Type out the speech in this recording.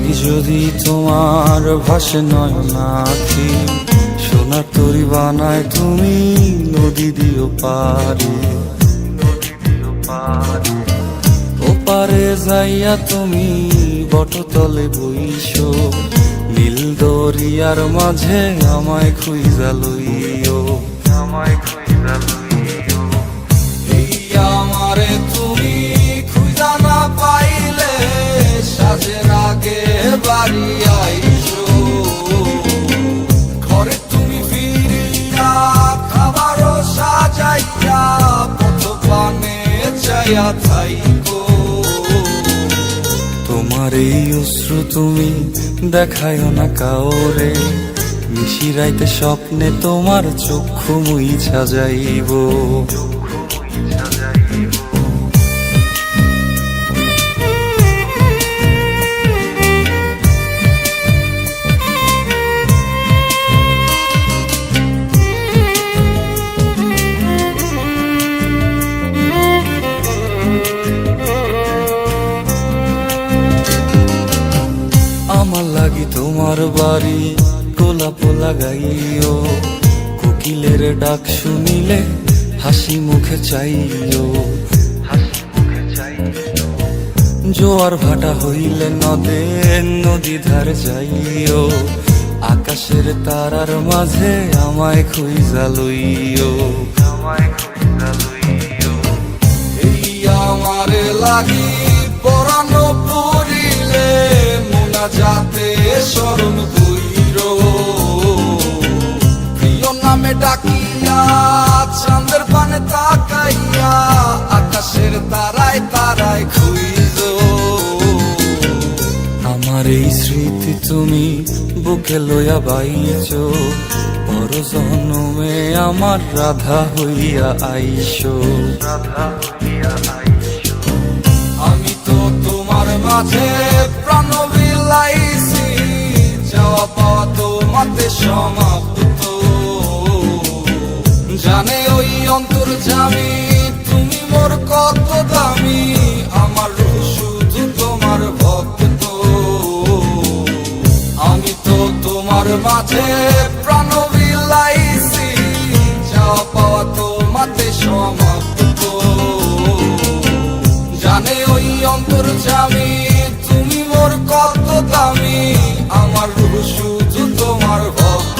লাগি যদি তোমার ভাসে নয়নাখি, সোনার তরি বানায় তুমি নদী দিও পারে। ওপারে যাইয়া তুমি বটতলে বইসো, নীল দরিয়ার মাঝে আমায় খুঁজা লইও, আমায় খুঁজা লইও। এই আমারে তুমি খুঁজা না পাইলে সাজের আগে বাড়ি আইসো, ঘরে তুমি ফিরিয়া খাবারও সাজাইয়া পথ পানে চাইয়া থাইকো। তোমার এই অশ্রু তুমি দেখায়ও না কাউরে, মিশিরাইতে স্বপ্নে তোমার চক্ষু মুইছা যাইব। আমার লাগি তোমার বাড়ি গোলাপ লাগাইও, কোকিলের ডাক শুনিলে হাসি মুখে চাইও, জোয়ার ভাটা হইলে নদে নদী ধার যাইও, আকাশের তারার মাঝে আমায় খুঁজা লইও, আমায় খুঁজা লইও। এই আমারে লাগি পরানো পড়িলে যাতে স্মরণ কইর, প্রিয় নামে ডাকিয়া চাঁদের পানে তাকাইয়া আকাশের তারায় তারায় খুইজ। আমার এই স্মৃতি তুমি বুকে লইয়া বাইছ, পর জন্মে আমার রাধা হইয়া আইসো, রাধা হইয়া আইসো। আমি তো তোমার মাঝে প্রাণ বিলাইছি, যাওয়া পাওয়া তোমাতে সমাপ্ত। জানে ওই অন্তর্যামী তুমি মোর কত দামি, আমার রূহ শুধু তোমার ভক্ত। আমি তো তোমার মাঝে প্রাণ বিলাইছি, যাওয়া পাওয়া তোমাতে সমাপ্ত। জানে ওই অন্তর্যামী তুমি মোর কত দামি, আমার রূহ শুধু তোমার ভক্ত।